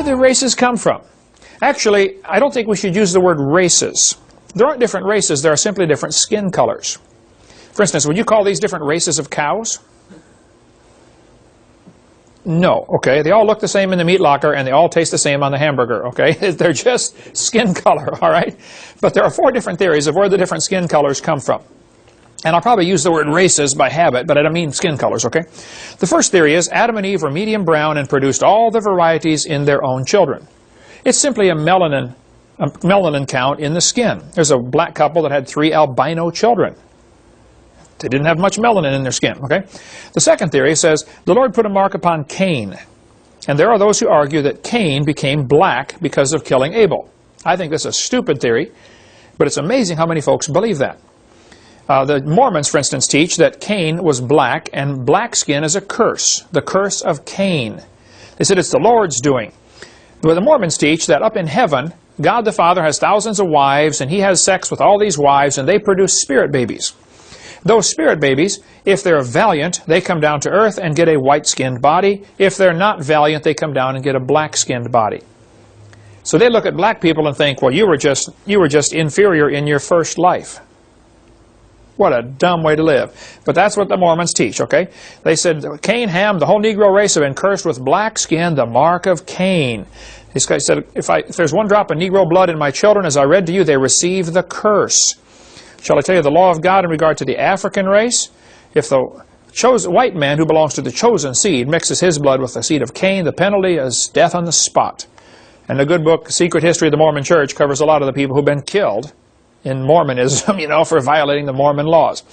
do the races come from? Actually, I don't think we should use the word races. There aren't different races, there are simply different skin colors. For instance, would you call these different races of cows? No, okay? They all look the same in the meat locker and they all taste the same on the hamburger, okay? They're just skin color, all right? But there are 4 different theories of where the different skin colors come from. And I'll probably use the word races by habit, but I don't mean skin colors, okay? The first theory is Adam and Eve were medium brown and produced all the varieties in their own children. It's simply a melanin count in the skin. There's a black couple that had 3 albino children. They didn't have much melanin in their skin, okay? The second theory says the Lord put a mark upon Cain. And there are those who argue that Cain became black because of killing Abel. I think this is a stupid theory, but it's amazing how many folks believe that. The Mormons, for instance, teach that Cain was black, and black skin is a curse, the curse of Cain. They said it's the Lord's doing. But the Mormons teach that up in heaven, God the Father has thousands of wives, and he has sex with all these wives, and they produce spirit babies. Those spirit babies, if they're valiant, they come down to earth and get a white-skinned body. If they're not valiant, they come down and get a black-skinned body. So they look at black people and think, well, you were just inferior in your first life. What a dumb way to live. But that's what the Mormons teach, okay? They said, Cain, Ham, the whole Negro race have been cursed with black skin, the mark of Cain. This guy said, if there's one drop of Negro blood in my children, as I read to you, they receive the curse. Shall I tell you the law of God in regard to the African race? If the white man who belongs to the chosen seed mixes his blood with the seed of Cain, the penalty is death on the spot. And the good book, Secret History of the Mormon Church, covers a lot of the people who've been killed in Mormonism, you know, for violating the Mormon laws.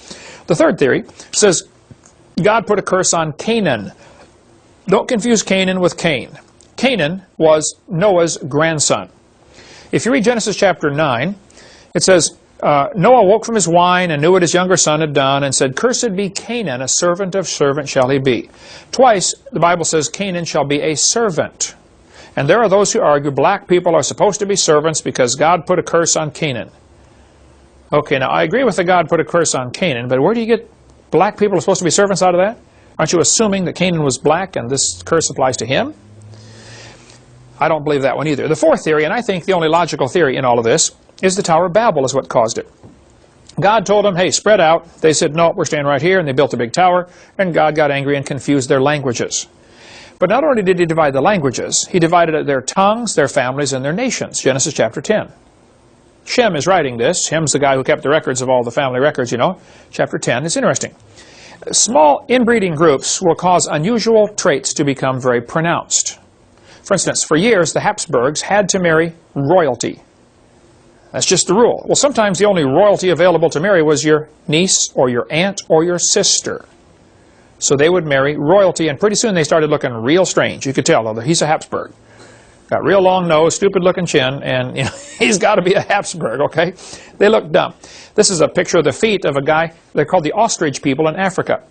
The third theory says God put a curse on Canaan. Don't confuse Canaan with Cain. Canaan was Noah's grandson. If you read Genesis chapter 9, it says, Noah woke from his wine and knew what his younger son had done and said, Cursed be Canaan, a servant of servant shall he be. Twice the Bible says Canaan shall be a servant. And there are those who argue black people are supposed to be servants because God put a curse on Canaan. Okay, now I agree with the God put a curse on Canaan, but where do you get black people are supposed to be servants out of that? Aren't you assuming that Canaan was black and this curse applies to him? I don't believe that one either. The fourth theory, and I think the only logical theory in all of this, is the Tower of Babel is what caused it. God told them, hey, spread out. They said, no, we're staying right here, and they built a big tower, and God got angry and confused their languages. But not only did he divide the languages, he divided their tongues, their families, and their nations. Genesis chapter 10. Shem is writing this. Shem's the guy who kept the records of all the family records, you know. Chapter 10. It's interesting. Small inbreeding groups will cause unusual traits to become very pronounced. For instance, for years, the Habsburgs had to marry royalty. That's just the rule. Well, sometimes the only royalty available to marry was your niece or your aunt or your sister. So they would marry royalty, and pretty soon they started looking real strange. You could tell, though, he's a Habsburg. Got real long nose, stupid-looking chin, and you know, he's got to be a Habsburg, okay? They look dumb. This is a picture of the feet of a guy. They're called the ostrich people in Africa.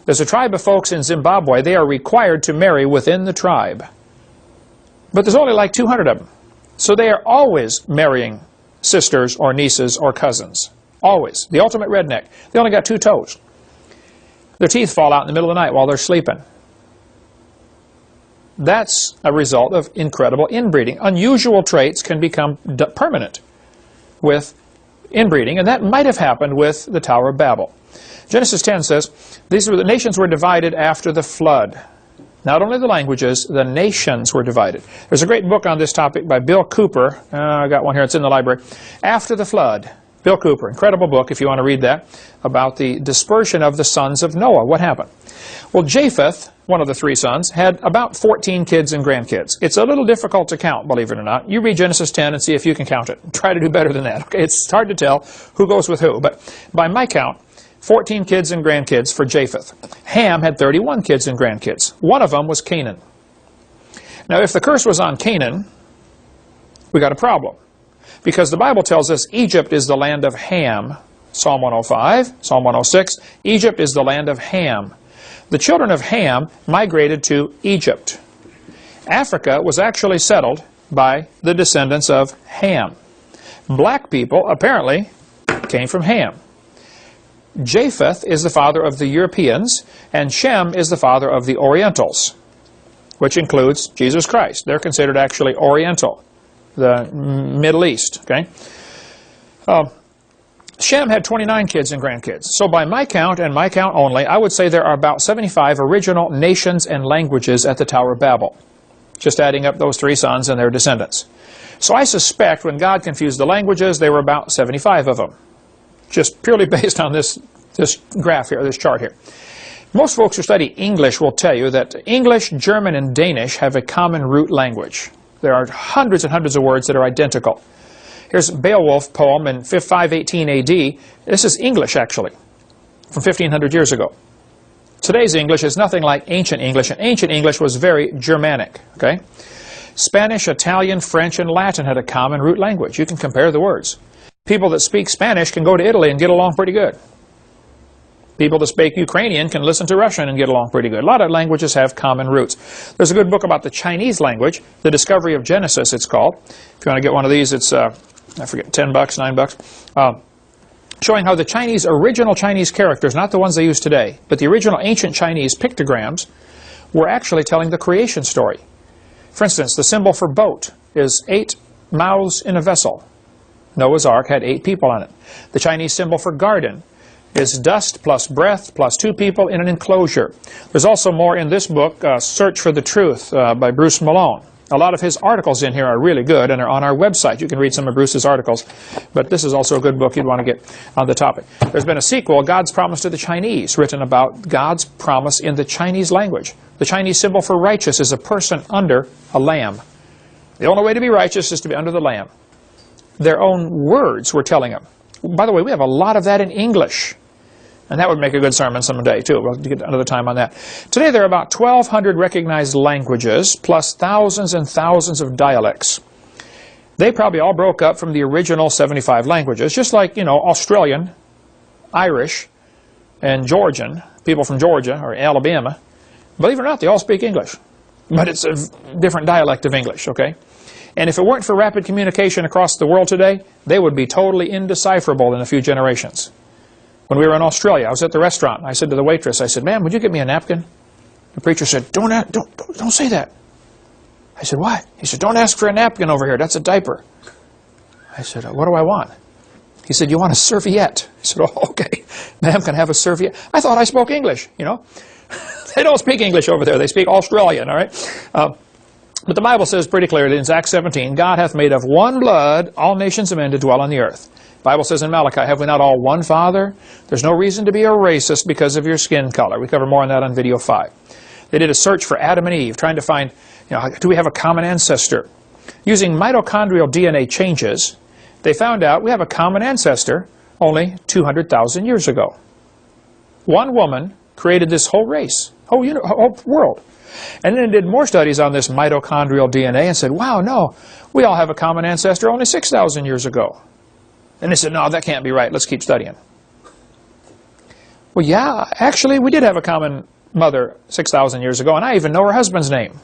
There's a tribe of folks in Zimbabwe. They are required to marry within the tribe. But there's only like 200 of them. So they are always marrying sisters or nieces or cousins. Always. The ultimate redneck. They only got 2 toes. Their teeth fall out in the middle of the night while they're sleeping. That's a result of incredible inbreeding. Unusual traits can become permanent with inbreeding, and that might have happened with the Tower of Babel. Genesis 10 says, the nations were divided after the flood. Not only the languages, the nations were divided. There's a great book on this topic by Bill Cooper. I got one here, it's in the library. After the Flood. Bill Cooper, incredible book if you want to read that, about the dispersion of the sons of Noah. What happened? Well, Japheth, one of the 3 sons, had about 14 kids and grandkids. It's a little difficult to count, believe it or not. You read Genesis 10 and see if you can count it. Try to do better than that. Okay, it's hard to tell who goes with who, but by my count, 14 kids and grandkids for Japheth. Ham had 31 kids and grandkids. One of them was Canaan. Now, if the curse was on Canaan, we got a problem. Because the Bible tells us Egypt is the land of Ham. Psalm 105, Psalm 106, Egypt is the land of Ham. The children of Ham migrated to Egypt. Africa was actually settled by the descendants of Ham. Black people apparently came from Ham. Japheth is the father of the Europeans, and Shem is the father of the Orientals. which includes Jesus Christ. They're considered actually Oriental, the Middle East. Okay. Shem had 29 kids and grandkids. So by my count, and my count only, I would say there are about 75 original nations and languages at the Tower of Babel, just adding up those three sons and their descendants. So I suspect when God confused the languages, there were about 75 of them, just purely based on this graph here, this chart here. Most folks who study English will tell you that English, German, and Danish have a common root language. There are hundreds and hundreds of words that are identical. Here's a Beowulf poem in 518 AD. This is English, actually, from 1,500 years ago. Today's English is nothing like ancient English, and ancient English was very Germanic. Okay? Spanish, Italian, French, and Latin had a common root language. You can compare the words. People that speak Spanish can go to Italy and get along pretty good. People that speak Ukrainian can listen to Russian and get along pretty good. A lot of languages have common roots. There's a good book about the Chinese language, The Discovery of Genesis, it's called. If you want to get one of these, it's, I forget, $10, $9, showing how the original Chinese characters, not the ones they use today, but the original ancient Chinese pictograms were actually telling the creation story. For instance, the symbol for boat is 8 mouths in a vessel. Noah's Ark had 8 people on it. The Chinese symbol for garden is dust plus breath plus 2 people in an enclosure. There's also more in this book, Search for the Truth, by Bruce Malone. A lot of his articles in here are really good and are on our website. You can read some of Bruce's articles, but this is also a good book you'd want to get on the topic. There's been a sequel, God's Promise to the Chinese, written about God's promise in the Chinese language. The Chinese symbol for righteous is a person under a lamb. The only way to be righteous is to be under the lamb. Their own words were telling them. By the way, we have a lot of that in English. And that would make a good sermon someday, too. We'll get another time on that. Today, there are about 1,200 recognized languages, plus thousands and thousands of dialects. They probably all broke up from the original 75 languages, just like, Australian, Irish, and Georgian, people from Georgia or Alabama. Believe it or not, they all speak English. But it's a different dialect of English, okay? And if it weren't for rapid communication across the world today, they would be totally indecipherable in a few generations. When we were in Australia, I was at the restaurant. I said to the waitress, I said, "Ma'am, would you get me a napkin?" The preacher said, don't say that. I said, "Why?" He said, "Don't ask for a napkin over here. That's a diaper." I said, "What do I want?" He said, "You want a serviette." I said, "Oh, okay. Ma'am, can I have a serviette?" I thought I spoke English, They don't speak English over there. They speak Australian, all right? But the Bible says pretty clearly in Acts 17, God hath made of one blood all nations of men to dwell on the earth. The Bible says in Malachi, have we not all one Father? There's no reason to be a racist because of your skin color. We cover more on that on video 5. They did a search for Adam and Eve, trying to find, do we have a common ancestor? Using mitochondrial DNA changes, they found out we have a common ancestor only 200,000 years ago. One woman created this whole race, whole world. And then did more studies on this mitochondrial DNA and said, wow, no, we all have a common ancestor only 6,000 years ago. And they said, no, that can't be right. Let's keep studying. Well, yeah, actually, we did have a common mother 6,000 years ago, and I even know her husband's name.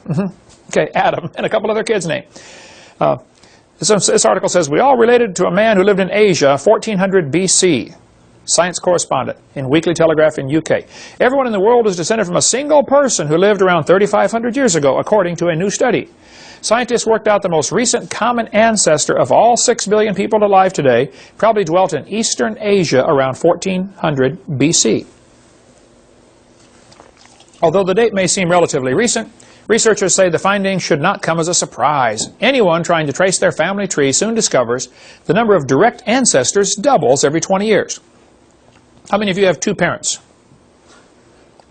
Okay, Adam, and a couple other kids' names. This article says, we all related to a man who lived in Asia, 1400 BC. Science correspondent in Weekly Telegraph in UK. Everyone in the world is descended from a single person who lived around 3,500 years ago, according to a new study. Scientists worked out the most recent common ancestor of all 6 billion people alive today probably dwelt in Eastern Asia around 1400 BC. Although the date may seem relatively recent, researchers say the findings should not come as a surprise. Anyone trying to trace their family tree soon discovers the number of direct ancestors doubles every 20 years. How many of you have 2 parents?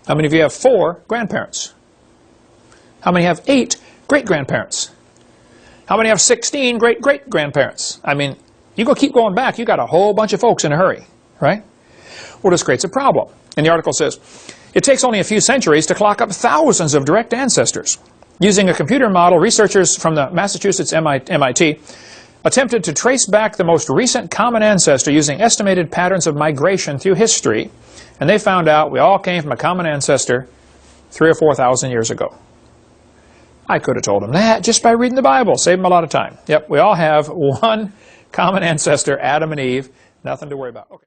How many of you have 4 grandparents? How many have 8 great-grandparents? How many have 16 great-great-grandparents? I mean, you go keep going back, you got a whole bunch of folks in a hurry, right? Well, this creates a problem. And the article says, it takes only a few centuries to clock up thousands of direct ancestors. Using a computer model, researchers from the Massachusetts MIT attempted to trace back the most recent common ancestor using estimated patterns of migration through history, and they found out we all came from a common ancestor 3,000 or 4,000 years ago. I could have told them that just by reading the Bible. Save them a lot of time. Yep, we all have one common ancestor, Adam and Eve. Nothing to worry about. Okay.